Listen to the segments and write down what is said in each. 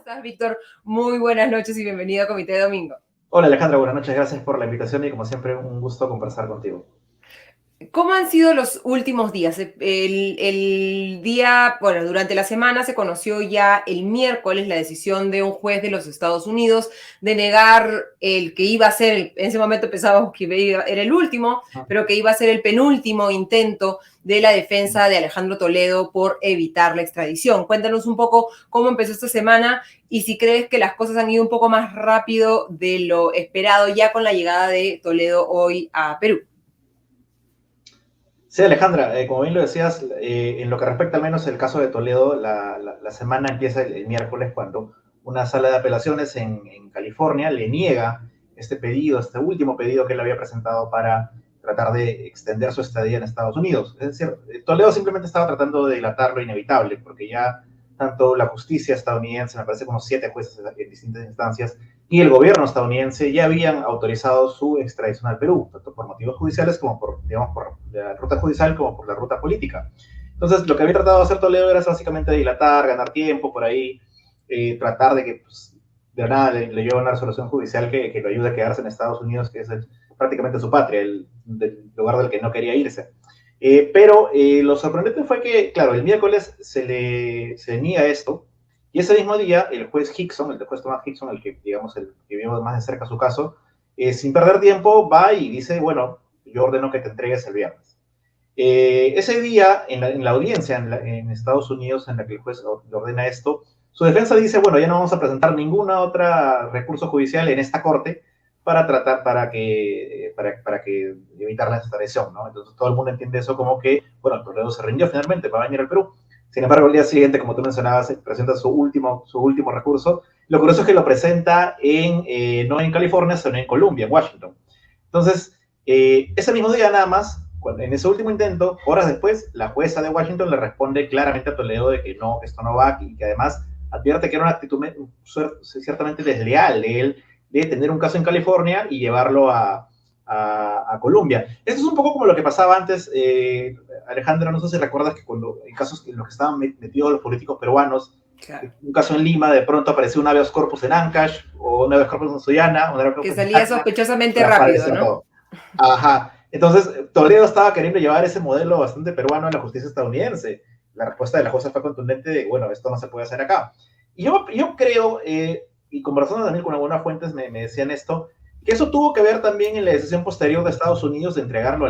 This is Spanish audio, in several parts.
estás, Víctor? Muy buenas noches y bienvenido a Comité de Domingo. Hola Alejandra, buenas noches, gracias por la invitación y como siempre un gusto conversar contigo. ¿Cómo han sido los últimos días? Día, bueno, durante la semana se conoció ya el miércoles la decisión de un juez de los Estados Unidos de negar el que iba a ser, en ese momento pensábamos que era el último, pero que iba a ser el penúltimo intento de la defensa de Alejandro Toledo por evitar la extradición. Cuéntanos un poco cómo empezó esta semana y si crees que las cosas han ido un poco más rápido de lo esperado ya con la llegada de Toledo hoy a Perú. Sí, Alejandra, como bien lo decías, en lo que respecta al menos el caso de Toledo, la semana empieza el miércoles cuando una sala de apelaciones en California le niega este pedido, este último pedido que él había presentado para tratar de extender su estadía en Estados Unidos. Es decir, Toledo simplemente estaba tratando de dilatar lo inevitable, porque ya tanto la justicia estadounidense, me parece como 7 jueces en distintas instancias, y el gobierno estadounidense ya habían autorizado su extradición al Perú, tanto por motivos judiciales como por, digamos, por la ruta judicial como por la ruta política. Entonces, lo que había tratado de hacer Toledo era básicamente dilatar, ganar tiempo por ahí, tratar de que pues, de nada le lleve una resolución judicial que lo ayude a quedarse en Estados Unidos, que es prácticamente su patria, el lugar del que no quería irse. Pero lo sorprendente fue que, claro, el miércoles se le niega esto, y ese mismo día, el juez Hickson, el juez Thomas Hickson, el que, digamos, el que vio más de cerca su caso, sin perder tiempo, va y dice, bueno, yo ordeno que te entregues el viernes. Ese día, en la audiencia en Estados Unidos, en la que el juez le ordena esto, su defensa dice, bueno, ya no vamos a presentar ninguna otra recurso judicial en esta corte para tratar, para que evitar la extradición, ¿no? Entonces todo el mundo entiende eso como que, bueno, Toledo se rindió finalmente, va a venir al Perú. Sin embargo, el día siguiente, como tú mencionabas, presenta su último recurso. Lo curioso es que lo presenta no en California, sino en Columbia, en Washington. Entonces, ese mismo día nada más, en ese último intento, horas después, la jueza de Washington le responde claramente a Toledo de que no, esto no va, y que además advierte que era una actitud ciertamente desleal de él de tener un caso en California y llevarlo a Colombia. Esto es un poco como lo que pasaba antes, Alejandra, no sé si recuerdas que cuando en casos en los que estaban metidos los políticos peruanos, Claro. un caso en Lima, de pronto apareció un habeas corpus en Ancash, o un habeas corpus en Sullana, un habeas Que corpus en salía Tacna, sospechosamente para rápido, parecer ¿no? todo. Ajá. Entonces, Toledo estaba queriendo llevar ese modelo bastante peruano a la justicia estadounidense. La respuesta de la jueza fue contundente de, bueno, esto no se puede hacer acá. Y yo creo, y conversando también con algunas fuentes me decían esto, que eso tuvo que ver también en la decisión posterior de Estados Unidos de entregarlo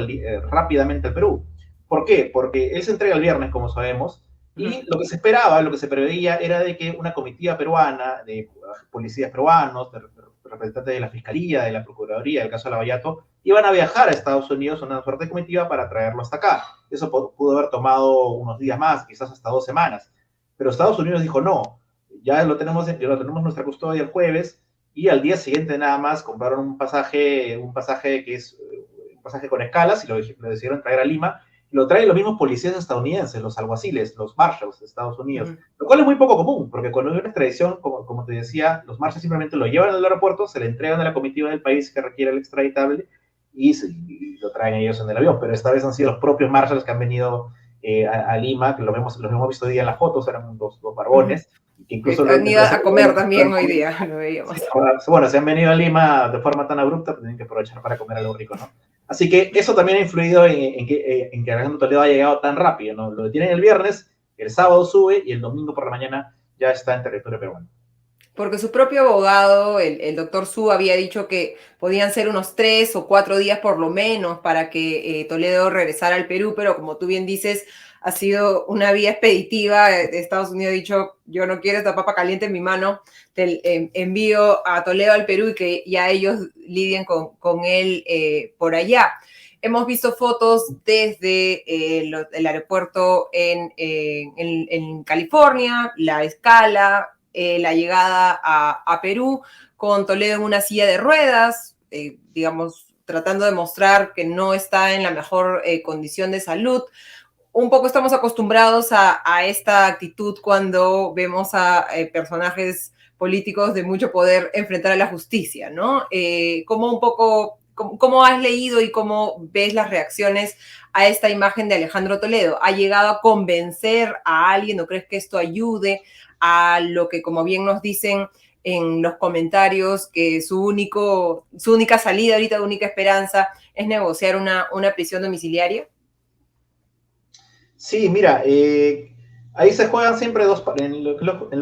rápidamente al Perú. ¿Por qué? Porque él se entrega el viernes, como sabemos, y lo que se esperaba, lo que se preveía era de que una comitiva peruana, de policías peruanos, de representantes de la Fiscalía, de la Procuraduría, del caso de Lavallato, iban a viajar a Estados Unidos una fuerte comitiva para traerlo hasta acá. Eso pudo haber tomado unos días más, quizás hasta 2 semanas. Pero Estados Unidos dijo no, ya lo tenemos en nuestra custodia el jueves, y al día siguiente nada más compraron un pasaje que es un pasaje con escalas y lo decidieron traer a Lima. Y lo traen los mismos policías estadounidenses, los alguaciles, los marshals de Estados Unidos, lo cual es muy poco común, porque cuando hay una extradición, como te decía, los marshals simplemente lo llevan al aeropuerto, se le entregan a la comitiva del país que requiere el extraditable y lo traen ellos en el avión. Pero esta vez han sido los propios marshals que han venido a Lima, que los hemos visto hoy día en las fotos, eran dos barbones, que incluso Han ido a comer también hoy día, lo veíamos. Sí, ahora, bueno, si han venido a Lima de forma tan abrupta, pues tienen que aprovechar para comer algo rico, ¿no? Así que eso también ha influido en que Alejandro Toledo ha llegado tan rápido, ¿no? Lo detienen el viernes, el sábado sube y el domingo por la mañana ya está en territorio peruano. Porque su propio abogado, el doctor Su, había dicho que podían ser unos 3 o 4 días por lo menos para que Toledo regresara al Perú, pero como tú bien dices, ha sido una vía expeditiva. Estados Unidos ha dicho, yo no quiero esta papa caliente en mi mano, te envío a Toledo al Perú y que ya ellos lidien con él por allá. Hemos visto fotos desde el aeropuerto en California, la escala, la llegada a Perú con Toledo en una silla de ruedas, digamos, tratando de mostrar que no está en la mejor condición de salud. Un poco estamos acostumbrados a esta actitud cuando vemos a personajes políticos de mucho poder enfrentar a la justicia, ¿no? ¿Cómo un poco ¿cómo has leído y cómo ves las reacciones a esta imagen de Alejandro Toledo? ¿Ha llegado a convencer a alguien o crees que esto ayude a lo que, como bien nos dicen en los comentarios, que su única salida ahorita, única esperanza es negociar una prisión domiciliaria? Sí, mira, ahí se juegan siempre en lo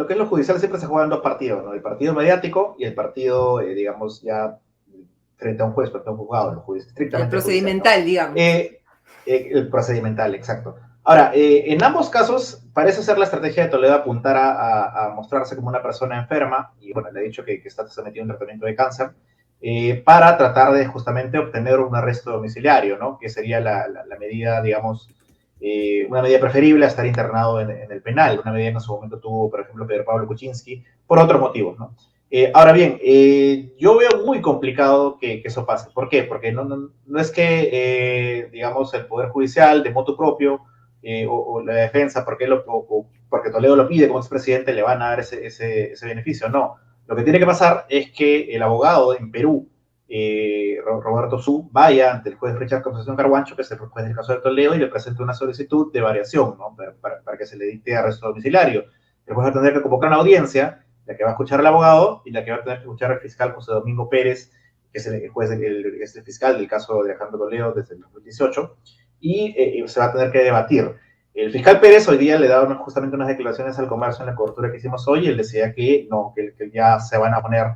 que es lo judicial siempre se juegan dos partidos, ¿no? El partido mediático y el partido, digamos, ya frente a un juez, frente a un juzgado, El estrictamente judicial, ¿no? procedimental, digamos. El procedimental, exacto. Ahora, en ambos casos parece ser la estrategia de Toledo apuntar a mostrarse como una persona enferma, y bueno, le he dicho que está sometido a un tratamiento de cáncer, para tratar de justamente obtener un arresto domiciliario, ¿no? Que sería la medida, digamos, una medida preferible a estar internado en el penal, una medida que en su momento tuvo, por ejemplo, Pedro Pablo Kuczynski, por otros motivos, ¿no? Ahora bien, yo veo muy complicado que eso pase. ¿Por qué? Porque no es que, digamos, el Poder Judicial de motu propio o la defensa, porque Toledo lo pide como expresidente, le van a dar ese beneficio. No. Lo que tiene que pasar es que el abogado en Perú, Roberto Su, vaya ante el juez Richard Concepción Carguancho, que es el juez del caso de Toledo, y le presente una solicitud de variación, ¿no? Para que se le dicte arresto domiciliario. El juez va a tener que convocar una audiencia, la que va a escuchar al abogado y la que va a tener que escuchar al fiscal José Domingo Pérez, que es el juez, es el fiscal del caso de Alejandro Toledo desde el 2018, y se va a tener que debatir. El fiscal Pérez hoy día le da justamente unas declaraciones al Comercio en la cobertura que hicimos hoy, y él decía que no, que ya se van a poner,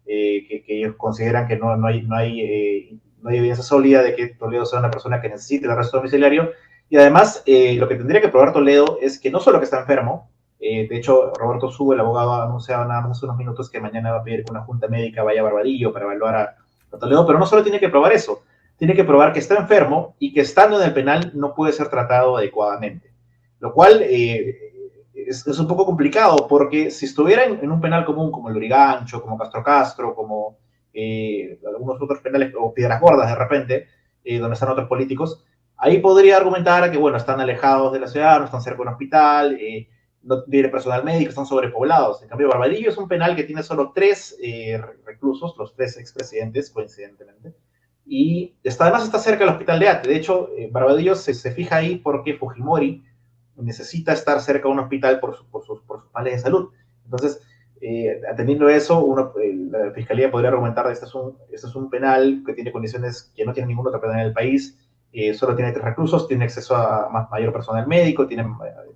que ellos consideran que no hay evidencia sólida de que Toledo sea una persona que necesite el arresto domiciliario, y además lo que tendría que probar Toledo es que no solo que está enfermo, de hecho, Roberto Subo, el abogado, ha anunciado nada más hace unos minutos que mañana va a pedir que una junta médica vaya a Barbadillo para evaluar a Toledo, pero no solo tiene que probar eso, tiene que probar que está enfermo y que estando en el penal no puede ser tratado adecuadamente. Lo cual es un poco complicado, porque si estuviera en un penal común como el Lurigancho, como Castro Castro, como algunos otros penales, o Piedras Gordas de repente, donde están otros políticos, ahí podría argumentar que, bueno, están alejados de la ciudad, no están cerca de un hospital, no tiene personal médico, están sobrepoblados. En cambio, Barbadillo es un penal que tiene solo 3 reclusos, los 3 expresidentes, coincidentemente, y además está cerca del hospital de Ate. De hecho, Barbadillo se fija ahí porque Fujimori necesita estar cerca de un hospital por sus males de salud. Entonces, atendiendo eso, la fiscalía podría argumentar que este es un penal que tiene condiciones que no tiene ningún otro penal en el país, solo tiene 3 reclusos, tiene acceso a mayor personal médico, tiene,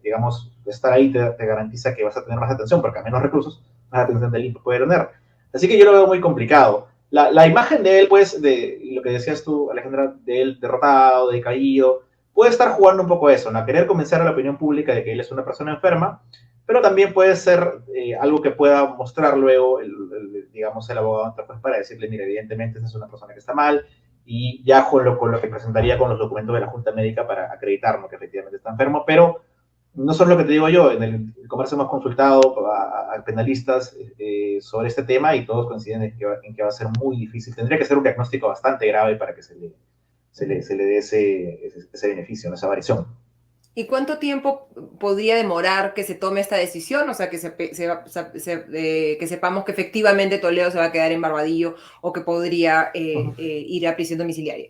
digamos, estar ahí te garantiza que vas a tener más atención, porque a menos reclusos, más atención del INPE puede tener. Así que yo lo veo muy complicado. La imagen de él, pues, de lo que decías tú, Alejandra, de él derrotado, decaído, puede estar jugando un poco eso, ¿no? A querer convencer a la opinión pública de que él es una persona enferma, pero también puede ser algo que pueda mostrar luego, digamos, el abogado pues, para decirle, mira, evidentemente esa es una persona que está mal, y ya con lo que presentaría con los documentos de la Junta Médica para acreditarlo que efectivamente está enfermo, pero no solo lo que te digo yo, en el Comercio hemos consultado a penalistas sobre este tema y todos coinciden en que va a ser muy difícil. Tendría que ser un diagnóstico bastante grave para que se le dé ese beneficio, esa variación. ¿Y cuánto tiempo podría demorar que se tome esta decisión? O sea, que que sepamos que efectivamente Toledo se va a quedar en Barbadillo o que podría ir a prisión domiciliaria.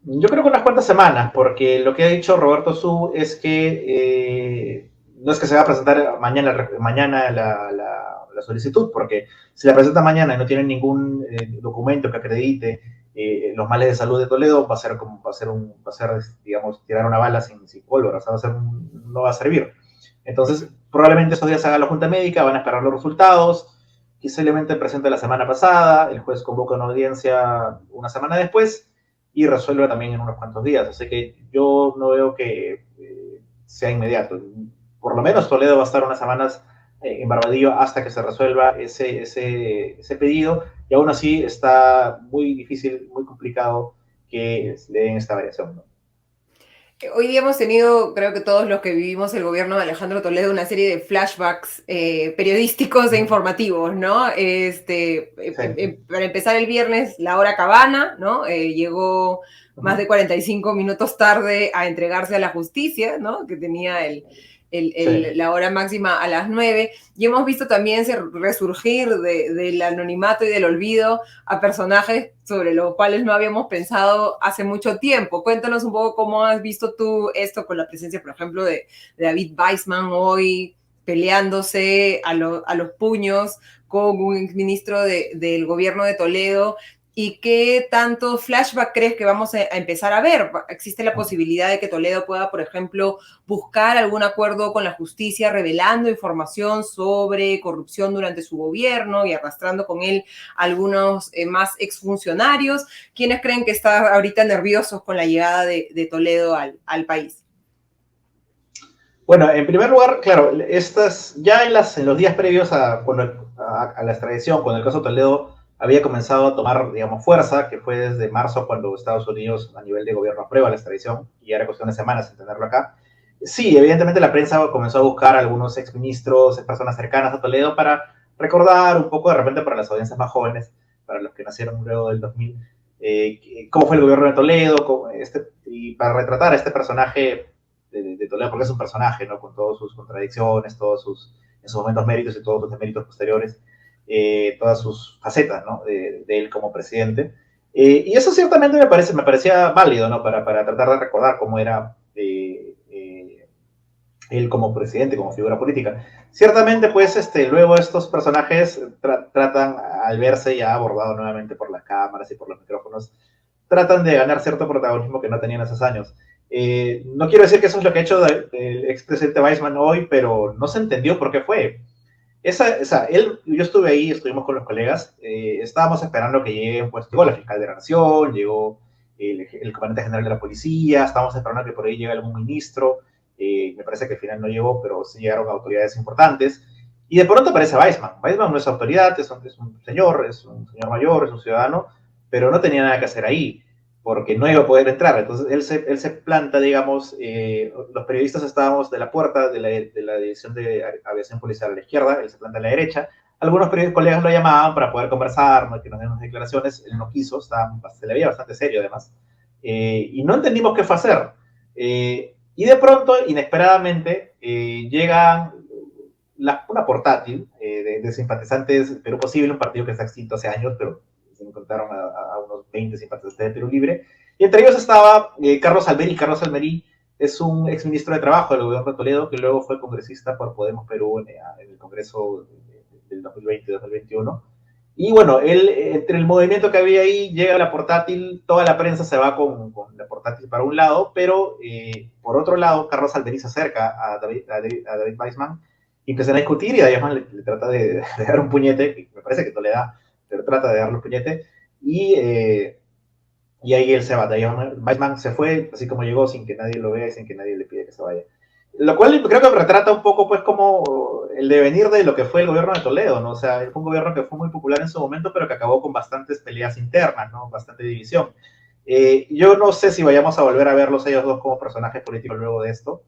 Yo creo que unas cuantas semanas, porque lo que ha dicho Roberto Su es que no es que se va a presentar mañana la solicitud, porque si la presenta mañana y no tiene ningún documento que acredite los males de salud de Toledo, va a ser, digamos, tirar una bala sin pólvora, o sea, no va a servir. Entonces, probablemente esos días se haga la junta médica, van a esperar los resultados, quizás presente la semana pasada, el juez convoca una audiencia una semana después, y resuelve también en unos cuantos días. Así que yo no veo que sea inmediato. Por lo menos Toledo va a estar unas semanas en Barbadillo hasta que se resuelva ese pedido, y aún así está muy difícil, muy complicado que le den esta variación, ¿no? Hoy día hemos tenido, creo que todos los que vivimos el gobierno de Alejandro Toledo, una serie de flashbacks periodísticos e informativos, ¿no? Sí. Para empezar el viernes, la hora Cabana, ¿no? Llegó más de 45 minutos tarde a entregarse a la justicia, ¿no? Que tenía Sí. la hora máxima a las 9, y hemos visto también resurgir del anonimato y del olvido a personajes sobre los cuales no habíamos pensado hace mucho tiempo. Cuéntanos un poco cómo has visto tú esto con la presencia, por ejemplo, de David Weissman hoy peleándose a los puños con un exministro del gobierno de Toledo. ¿Y qué tanto flashback crees que vamos a empezar a ver? ¿Existe la posibilidad de que Toledo pueda, por ejemplo, buscar algún acuerdo con la justicia revelando información sobre corrupción durante su gobierno y arrastrando con él algunos más exfuncionarios? ¿Quiénes creen que están ahorita nerviosos con la llegada de Toledo al país? Bueno, en primer lugar, claro, ya en los días previos a la extradición, cuando el caso Toledo había comenzado a tomar, digamos, fuerza, que fue desde marzo cuando Estados Unidos a nivel de gobierno aprueba la extradición, y era cuestión de semanas en tenerlo acá. Sí, evidentemente la prensa comenzó a buscar a algunos exministros, personas cercanas a Toledo para recordar un poco, de repente para las audiencias más jóvenes, para los que nacieron luego del 2000, cómo fue el gobierno de Toledo, y para retratar a este personaje de Toledo, porque es un personaje, ¿no? Con todas sus contradicciones, en sus momentos méritos y todos sus deméritos posteriores, todas sus facetas, ¿no? De él como presidente. Y eso ciertamente me parecía válido, ¿no? Para tratar de recordar cómo era él como presidente, como figura política. Ciertamente, pues, luego estos personajes tratan, al verse ya abordado nuevamente por las cámaras y por los micrófonos, tratan de ganar cierto protagonismo que no tenían esos años. No quiero decir que eso es lo que ha hecho el expresidente Weissman hoy, pero no se entendió por qué fue. Yo estuve ahí, estuvimos con los colegas, estábamos esperando que llegue, pues llegó la fiscal de la Nación, llegó el comandante general de la policía, estábamos esperando que por ahí llegue algún ministro, me parece que al final no llegó, pero sí llegaron autoridades importantes, y de pronto aparece Weissman. Weissman no es autoridad, es un señor mayor, es un ciudadano, pero no tenía nada que hacer ahí, porque no iba a poder entrar. Entonces él se planta, digamos, los periodistas estábamos de la puerta de la División de Aviación Policial a la izquierda, él se planta a la derecha. Algunos colegas lo llamaban para poder conversar, ¿no? Que nos den unas declaraciones, él no quiso, se le veía bastante serio además, y no entendimos qué fue hacer. Y de pronto, inesperadamente, llega una portátil de simpatizantes de Perú Posible, un partido que está extinto hace años, pero se encontraron a unos 20 simpatizantes de Perú Libre, y entre ellos estaba Carlos Almerí. Carlos Almerí es un exministro de Trabajo del gobierno de Toledo, que luego fue congresista por Podemos Perú en el Congreso del 2020-2021. Y bueno, él, entre el movimiento que había ahí, llega la portátil, toda la prensa se va con la portátil para un lado, pero por otro lado, Carlos Almerí se acerca a David Weissman y empiezan a discutir, y David Weissman le trata de dar un puñete, que me parece que no le da, pero trata de darle un puñete, y ahí él se va. David Weissman se fue, así como llegó, sin que nadie lo vea y sin que nadie le pida que se vaya. Lo cual creo que retrata un poco, pues, como el devenir de lo que fue el gobierno de Toledo, ¿no? O sea, fue un gobierno que fue muy popular en su momento, pero que acabó con bastantes peleas internas, ¿no? Bastante división. Yo no sé si vayamos a volver a verlos ellos dos como personajes políticos luego de esto,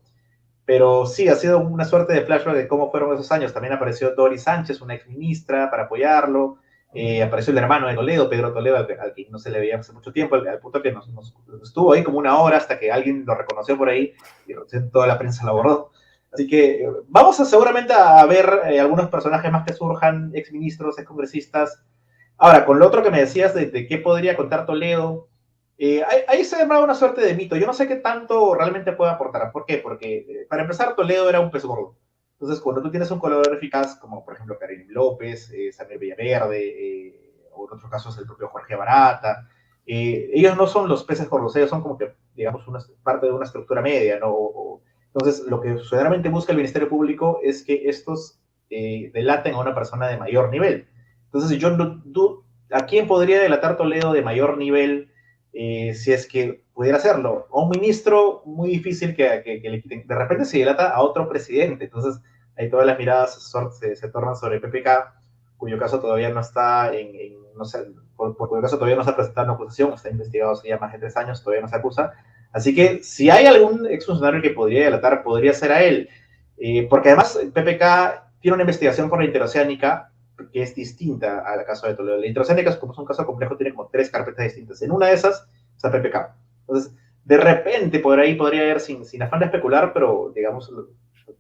pero sí, ha sido una suerte de flashback de cómo fueron esos años. También apareció Doris Sánchez, una exministra, para apoyarlo. Apareció el hermano de Toledo, Pedro Toledo, al que no se le veía hace mucho tiempo, al punto que nos estuvo ahí como una hora hasta que alguien lo reconoció por ahí y toda la prensa lo abordó. Así que vamos seguramente a ver algunos personajes más que surjan, exministros, excongresistas. Ahora, con lo otro que me decías de qué podría contar Toledo, ahí se llama una suerte de mito. Yo no sé qué tanto realmente puede aportar. ¿Por qué? Porque, para empezar, Toledo era un pez gordo. Entonces, cuando tú tienes un colaborador eficaz, como por ejemplo Karim López, Samir Villaverde, o en otros casos el propio Jorge Barata, ellos no son los peces gordos, ellos son como que, digamos, parte de una estructura media, ¿no? Entonces, lo que generalmente busca el Ministerio Público es que estos delaten a una persona de mayor nivel. Entonces, ¿a quién podría delatar Toledo de mayor nivel si es que pudiera hacerlo? A un ministro, muy difícil que le quiten. De repente se delata a otro presidente. Entonces, ahí todas las miradas se tornan sobre PPK, cuyo caso todavía no está no sé, por cuyo caso todavía no se ha presentado una acusación, está investigado hace ya más de 3 años, todavía no se acusa. Así que si hay algún exfuncionario que podría delatar, podría ser a él. Porque además PPK tiene una investigación por la interoceánica que es distinta al caso de Toledo. La interoceánica, como es un caso complejo, tiene como 3 carpetas distintas. En una de esas está PPK. Entonces, de repente, por ahí podría haber, sin afán de especular, pero digamos,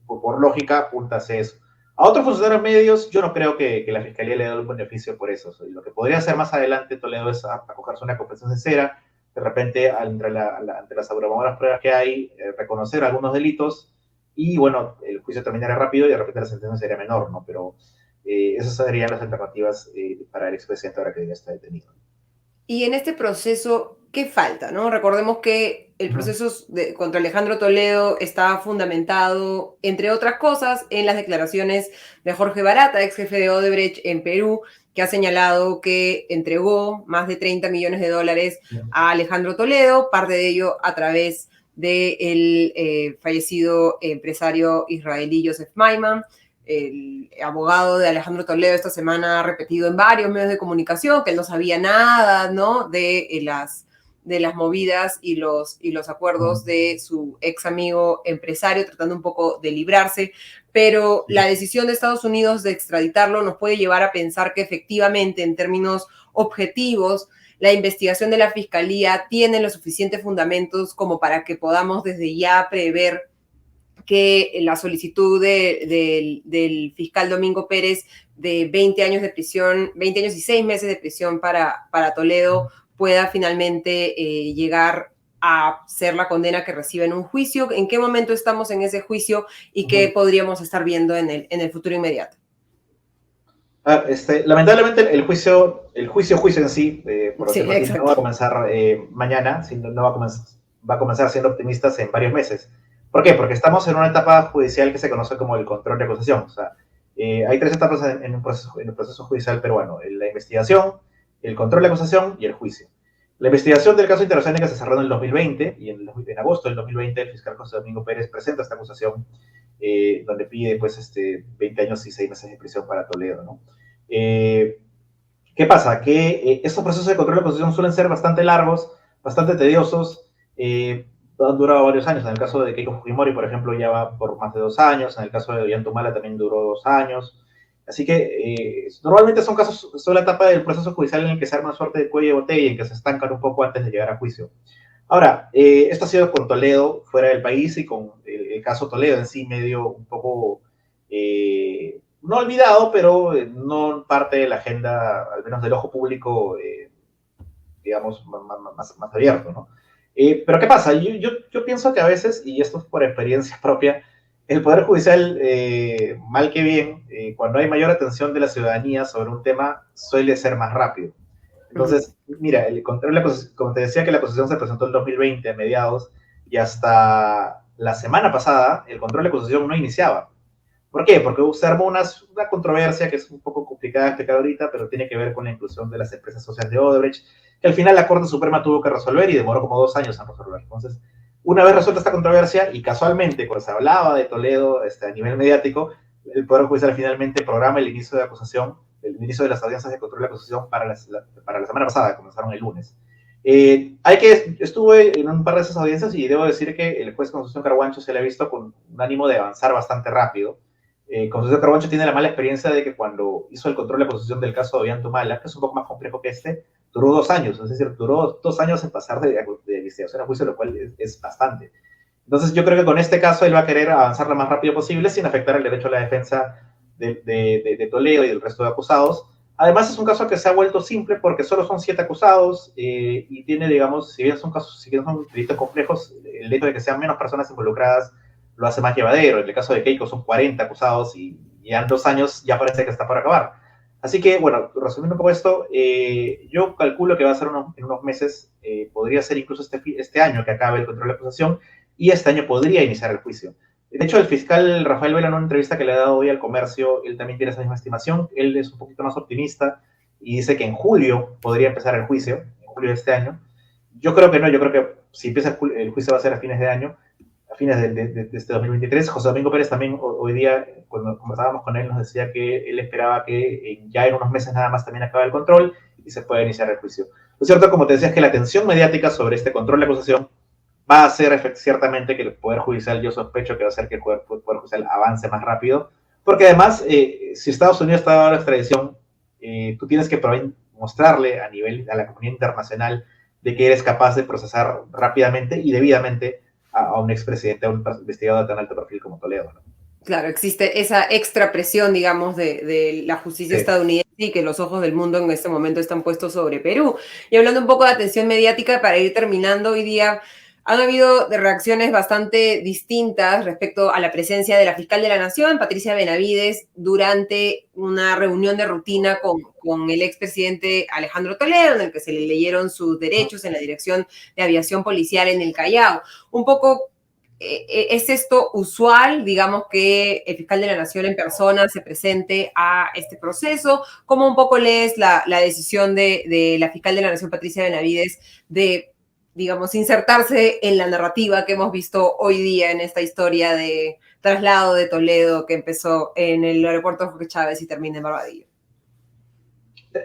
por lógica apunta hacia eso. A otros funcionarios medios, yo no creo que la Fiscalía le dé un beneficio por eso. Lo que podría hacer más adelante Toledo es acogerse una confesión sincera, de repente, ante las abrumadoras pruebas que hay, reconocer algunos delitos, y bueno, el juicio terminará rápido y de repente la sentencia sería menor, ¿no? Pero esas serían las alternativas para el expresidente ahora que ya está detenido. Y en este proceso, ¿qué falta, no? Recordemos que el proceso contra Alejandro Toledo está fundamentado, entre otras cosas, en las declaraciones de Jorge Barata, ex jefe de Odebrecht en Perú, que ha señalado que entregó más de $30 millones a Alejandro Toledo, parte de ello a través del fallecido empresario israelí Joseph Maiman. El abogado de Alejandro Toledo esta semana ha repetido en varios medios de comunicación que él no sabía nada, ¿no? de las movidas y los acuerdos de su ex amigo empresario, tratando un poco de librarse, pero la decisión de Estados Unidos de extraditarlo nos puede llevar a pensar que efectivamente, en términos objetivos, la investigación de la Fiscalía tiene los suficientes fundamentos como para que podamos desde ya prever que la solicitud del fiscal Domingo Pérez de 20 años de prisión, 20 años y 6 meses de prisión para Toledo pueda finalmente llegar a ser la condena que recibe en un juicio. ¿En qué momento estamos en ese juicio y qué podríamos estar viendo en el futuro inmediato? Lamentablemente el juicio en sí, por Sí, no va a comenzar mañana, sino va a comenzar siendo optimistas en varios meses. ¿Por qué? Porque estamos en una etapa judicial que se conoce como el control de acusación. O sea, hay 3 etapas en el proceso judicial peruano: la investigación, el control de acusación y el juicio. La investigación del caso Interoceánica que se cerró en el 2020, y en agosto del 2020 el fiscal José Domingo Pérez presenta esta acusación donde pide pues, 20 años y 6 meses de prisión para Toledo, ¿no? ¿Qué pasa? Que estos procesos de control de acusación suelen ser bastante largos, bastante tediosos, han durado varios años. En el caso de Keiko Fujimori, por ejemplo, ya va por más de 2 años. En el caso de Ollanta también duró 2 años. Así que normalmente son la etapa del proceso judicial en el que se arma una suerte de cuello de botella y en que se estancan un poco antes de llegar a juicio. Ahora, esto ha sido con Toledo fuera del país, y con el caso Toledo en sí medio un poco, no olvidado, pero no parte de la agenda, al menos del ojo público, digamos, más abierto, ¿no? Pero ¿qué pasa? Yo pienso que a veces, y esto es por experiencia propia, el Poder Judicial, mal que bien, cuando hay mayor atención de la ciudadanía sobre un tema, suele ser más rápido. Entonces, mira, como te decía que la acusación se presentó en 2020 a mediados, y hasta la semana pasada el control de acusación no iniciaba. ¿Por qué? Porque se armó una controversia que es un poco complicada de explicar ahorita, pero tiene que ver con la inclusión de las empresas sociales de Odebrecht, que al final la Corte Suprema tuvo que resolver y demoró como 2 años en resolver. Entonces, una vez resuelta esta controversia, y casualmente cuando se hablaba de Toledo a nivel mediático, el Poder Judicial finalmente programa el inicio de acusación, el inicio de las audiencias de control de acusación para la semana pasada, comenzaron el lunes. Estuve en un par de esas audiencias y debo decir que el juez Concepción Carhuancho se le ha visto con un ánimo de avanzar bastante rápido. Concepción Carhuancho tiene la mala experiencia de que cuando hizo el control de acusación del caso de Ollanta, que es un poco más complejo que duró 2 años, es decir, duró 2 años en pasar de investigación a juicio, lo cual es bastante. Entonces yo creo que con este caso él va a querer avanzar lo más rápido posible sin afectar el derecho a la defensa de Toledo y del resto de acusados. Además es un caso que se ha vuelto simple porque solo son 7 acusados, y tiene, digamos, si bien son delitos complejos, el hecho de que sean menos personas involucradas lo hace más llevadero. En el caso de Keiko son 40 acusados y ya en 2 años ya parece que está por acabar. Así que, bueno, resumiendo un poco esto, yo calculo que va a ser en unos meses, podría ser incluso este año que acabe el control de acusación, y este año podría iniciar el juicio. De hecho, el fiscal Rafael Vela, en una entrevista que le ha dado hoy al Comercio, él también tiene esa misma estimación. Él es un poquito más optimista y dice que en julio podría empezar el juicio, en julio de este año. Yo creo que no, yo creo que si empieza el juicio va a ser a fines de año, a fines de este 2023. José Domingo Pérez también hoy día, cuando conversábamos con él, nos decía que él esperaba que ya en unos meses nada más también acabe el control y se pueda iniciar el juicio. Lo cierto, como te decía, es que la atención mediática sobre este control de acusación va a hacer ciertamente que el Poder Judicial, yo sospecho que va a hacer que el Poder Judicial avance más rápido, porque además, si Estados Unidos está dando la extradición, tú tienes que mostrarle a la comunidad internacional de que eres capaz de procesar rápidamente y debidamente a un expresidente, a un investigado de tan alto perfil como Toledo, ¿no? Claro, existe esa extra presión, digamos, de la justicia Sí. estadounidense y que los ojos del mundo en este momento están puestos sobre Perú. Y hablando un poco de atención mediática, para ir terminando hoy día, han habido reacciones bastante distintas respecto a la presencia de la fiscal de la Nación, Patricia Benavides, durante una reunión de rutina con el expresidente Alejandro Toledo, en el que se le leyeron sus derechos en la Dirección de Aviación Policial en el Callao. Un poco, ¿es esto usual, digamos, que el fiscal de la Nación en persona se presente a este proceso? ¿Cómo un poco lees la decisión de la fiscal de la Nación, Patricia Benavides, de, digamos, insertarse en la narrativa que hemos visto hoy día en esta historia de traslado de Toledo que empezó en el aeropuerto Jorge Chávez y termina en Barbadillo?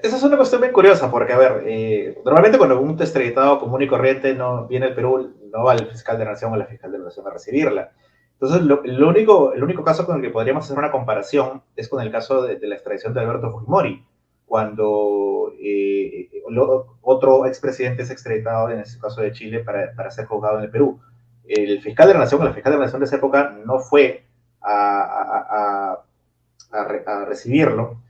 Esa es una cuestión bien curiosa, porque, a ver, normalmente cuando un extraditado común y corriente no viene al Perú, no va el fiscal de la Nación o la fiscal de la Nación a recibirla. Entonces, el único caso con el que podríamos hacer una comparación es con el caso de la extradición de Alberto Fujimori, cuando otro expresidente es extraditado, en este caso de Chile, para ser juzgado en el Perú. El fiscal de la Nación o la fiscal de la Nación de esa época no fue a recibirlo,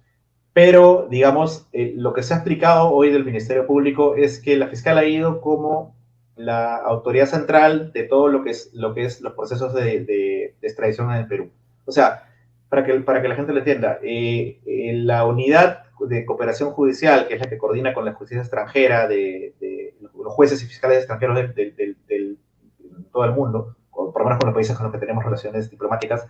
pero, digamos, lo que se ha explicado hoy del Ministerio Público es que la fiscal ha ido como la autoridad central de todo lo que es los procesos de extradición en el Perú. O sea, para que la gente lo entienda, la unidad de cooperación judicial, que es la que coordina con la justicia extranjera de los jueces y fiscales extranjeros de todo el mundo, por lo menos con los países con los que tenemos relaciones diplomáticas,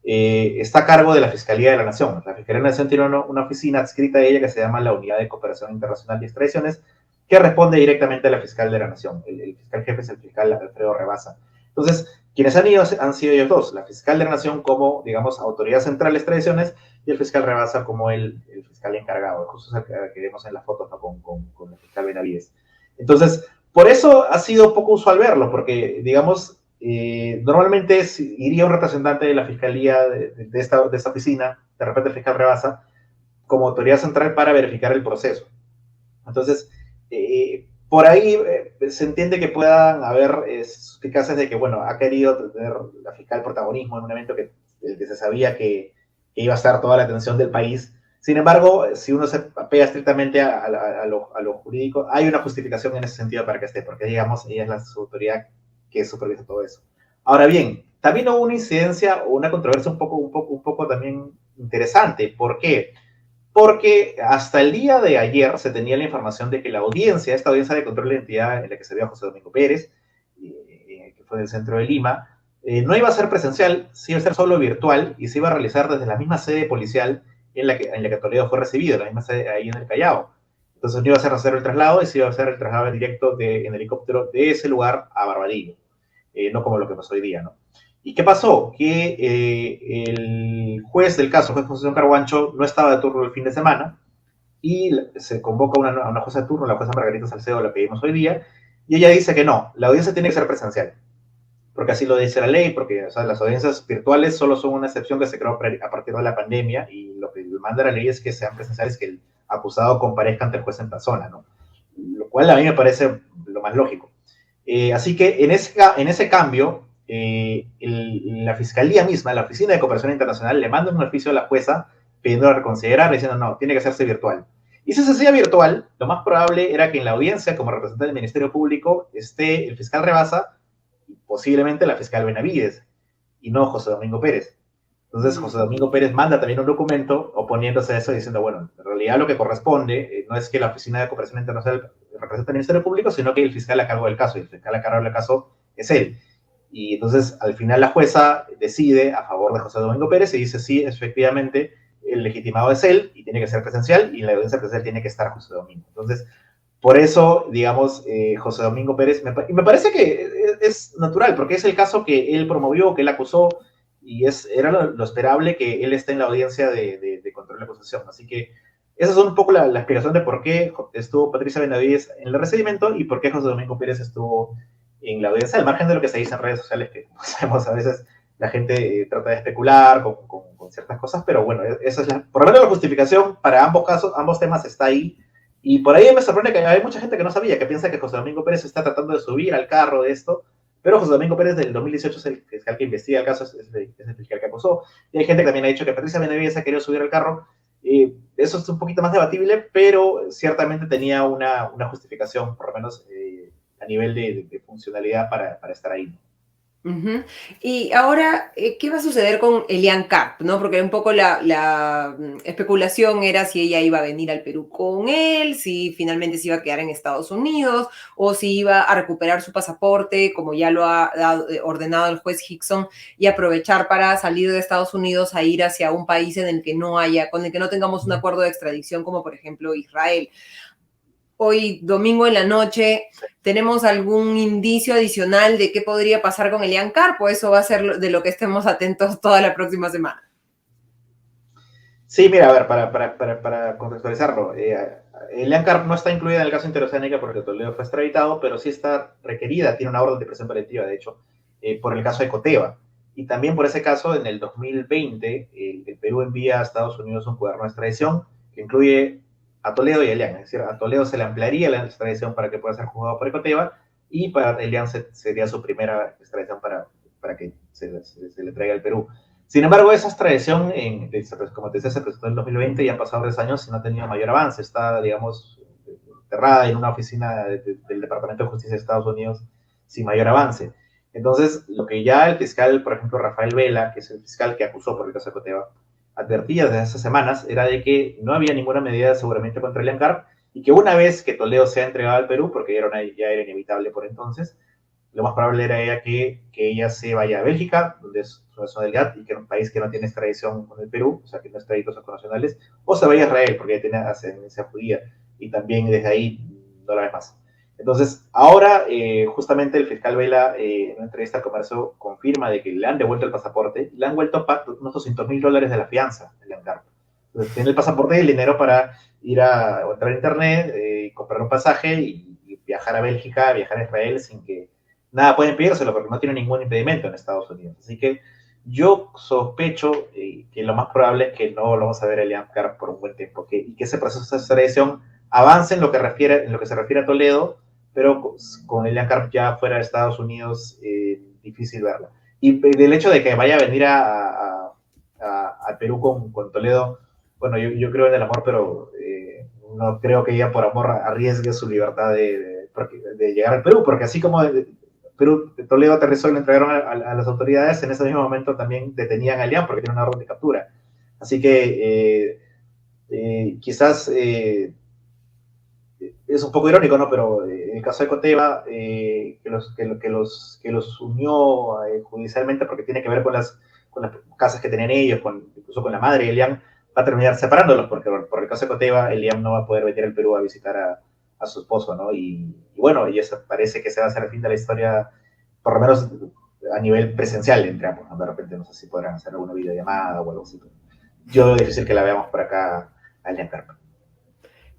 está a cargo de la Fiscalía de la Nación. La Fiscalía de la Nación tiene una oficina adscrita a ella que se llama la Unidad de Cooperación Internacional y Extradiciones, que responde directamente a la Fiscal de la Nación. El fiscal jefe es el fiscal Alfredo Rebasa. Entonces, quienes han ido han sido ellos dos, la Fiscal de la Nación como, digamos, autoridad central de extradiciones y el fiscal Rebasa como el fiscal encargado. Justo es el que vemos en la foto, ¿no? con el fiscal Benavides. Entonces, por eso ha sido poco usual verlo, porque, digamos, normalmente iría un representante de la fiscalía de esta oficina, de repente el fiscal Rebasa, como autoridad central para verificar el proceso. Entonces, por ahí se entiende que puedan haber suspicacias de que, bueno, ha querido tener la fiscal protagonismo en un evento que se sabía que iba a estar toda la atención del país. Sin embargo, si uno se apega estrictamente a lo jurídico, hay una justificación en ese sentido para que esté, porque, digamos, ella es la autoridad que supervisa todo eso. Ahora bien, también hubo una incidencia o una controversia un poco también interesante. ¿Por qué? Porque hasta el día de ayer se tenía la información de que la audiencia, esta audiencia de control de identidad en la que se vio a José Domingo Pérez, que fue del centro de Lima, no iba a ser presencial, sí iba a ser solo virtual y se iba a realizar desde la misma sede policial en la que Toledo fue recibido, la misma sede ahí en el Callao. Entonces no iba a ser hacer el traslado y se iba a hacer el traslado directo en helicóptero de ese lugar a Barbadillo, no como lo que pasó hoy día, ¿no? ¿Y qué pasó? Que el juez del caso, el juez Concepción Carguancho, no estaba de turno el fin de semana y se convoca a una jueza de turno, la jueza Margarita Salcedo, la que vimos hoy día, y ella dice que no, la audiencia tiene que ser presencial, porque así lo dice la ley, porque, o sea, las audiencias virtuales solo son una excepción que se creó a partir de la pandemia y lo que manda la ley es que sean presenciales, que el acusado comparezca ante el juez en persona, ¿no? Lo cual a mí me parece lo más lógico. Así que en ese cambio, la fiscalía misma, la Oficina de Cooperación Internacional, le manda un oficio a la jueza pidiendo reconsiderar, diciendo no, tiene que hacerse virtual. Y si se hacía virtual, lo más probable era que en la audiencia, como representante del Ministerio Público, esté el fiscal Rebasa y posiblemente la fiscal Benavides, y no José Domingo Pérez. Entonces José Domingo Pérez manda también un documento oponiéndose a eso, diciendo, bueno, en realidad lo que corresponde no es que la Oficina de Cooperación Internacional represente al Ministerio Público, sino que el fiscal a cargo del caso, y el fiscal a cargo del caso es él. Y entonces, al final, la jueza decide a favor de José Domingo Pérez y dice, sí, efectivamente, el legitimado es él y tiene que ser presencial, y en la audiencia presencial tiene que estar José Domingo. Entonces, por eso, digamos, José Domingo Pérez, me parece que es natural, porque es el caso que él promovió, que él acusó, y era lo esperable que él esté en la audiencia de control de la acusación. Así que esa es un poco la explicación de por qué estuvo Patricia Benavides en el recibimiento y por qué José Domingo Pérez estuvo en la audiencia, al margen de lo que se dice en redes sociales, que sabemos a veces la gente trata de especular con ciertas cosas, pero bueno, esa es por lo menos la justificación para ambos casos, ambos temas está ahí. Y por ahí me sorprende que hay mucha gente que no sabía, que piensa que José Domingo Pérez está tratando de subir al carro de esto, Pero José Domingo Pérez del 2018 es el fiscal que investiga el caso, es el fiscal que acusó. Y hay gente que también ha dicho que Patricia Benavides ha querido subir al carro. Eso es un poquito más debatible, pero ciertamente tenía una justificación, por lo menos a nivel de funcionalidad para estar ahí. Ujú. Y ahora, ¿qué va a suceder con Elian Karp, ¿no? Porque un poco la especulación era si ella iba a venir al Perú con él, si finalmente se iba a quedar en Estados Unidos, o si iba a recuperar su pasaporte, como ya lo ha ordenado el juez Hickson, y aprovechar para salir de Estados Unidos a ir hacia un país en el que no haya, con el que no tengamos un acuerdo de extradición, como por ejemplo Israel. Hoy, domingo en la noche, ¿tenemos algún indicio adicional de qué podría pasar con Elian Carpo? Eso va a ser de lo que estemos atentos toda la próxima semana. Sí, mira, a ver, para contextualizarlo, Elian Carp no está incluida en el caso Interoceánica porque Toledo fue extraditado, pero sí está requerida, tiene una orden de prisión preventiva, de hecho, por el caso de Coteva. Y también por ese caso, en el 2020, el Perú envía a Estados Unidos un cuaderno de extradición que incluye a Toledo y a Elian. Es decir, a Toledo se le ampliaría la extradición para que pueda ser juzgado por Coteva y para Elian sería su primera extradición para que se le traiga al Perú. Sin embargo, esa extradición, como te decía, se presentó en el 2020 y han pasado 3 años y no ha tenido mayor avance. Está, digamos, enterrada en una oficina del Departamento de Justicia de Estados Unidos sin mayor avance. Entonces, lo que ya el fiscal, por ejemplo, Rafael Vela, que es el fiscal que acusó por el caso de Coteva, advertía desde hace semanas, era de que no había ninguna medida seguramente contra Elian Carp y que una vez que Toledo sea entregado al Perú, porque ya era inevitable por entonces, lo más probable era que ella se vaya a Bélgica, donde es su nacionalidad, y que es un país que no tiene extradición con el Perú, o sea, que no es traditos nacionales, o se vaya a Israel, porque ella tiene ascendencia judía, y también desde ahí no la ve más. Entonces, ahora, justamente el fiscal Vela, en una entrevista al comercio, confirma de que le han devuelto el pasaporte, le han vuelto unos $200,000 de la fianza, el encargo. Entonces, tiene el pasaporte y el dinero para ir a entrar a internet, comprar un pasaje y viajar a Bélgica, viajar a Israel sin que nada pueden pedírselo porque no tiene ningún impedimento en Estados Unidos. Así que yo sospecho que lo más probable es que no lo vamos a ver a Elian Carp por un buen tiempo y que ese proceso de extradición avance en lo que se refiere a Toledo, pero con Elian Carp ya fuera de Estados Unidos, difícil verla. Y del hecho de que vaya a venir al Perú con Toledo, bueno, yo creo en el amor, pero no creo que ella por amor arriesgue su libertad de llegar al Perú, porque así como Perú, Toledo aterrizó y le entregaron a las autoridades, en ese mismo momento también detenían a Elian porque tiene una orden de captura. Así que quizás es un poco irónico, ¿no? Pero en el caso de Coteva, que los unió judicialmente porque tiene que ver con las casas que tenían ellos, incluso con la madre de Elian, va a terminar separándolos porque por el caso de Coteva, Elian no va a poder venir al Perú a visitar a su esposo, ¿no? Y bueno, y eso parece que se va a hacer el fin de la historia, por lo menos a nivel presencial entre ambos, ¿no? De repente no sé si podrán hacer alguna videollamada o algo así. Pero yo veo difícil que la veamos por acá a Elian Carp.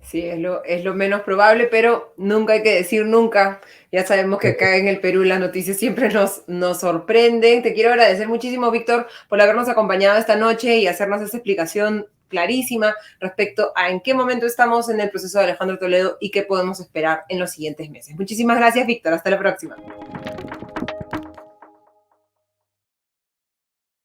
Sí, es lo menos probable, pero nunca hay que decir nunca. Ya sabemos que acá en el Perú las noticias siempre nos sorprenden. Te quiero agradecer muchísimo, Víctor, por habernos acompañado esta noche y hacernos esa explicación clarísima respecto a en qué momento estamos en el proceso de Alejandro Toledo y qué podemos esperar en los siguientes meses. Muchísimas gracias, Víctor. Hasta la próxima.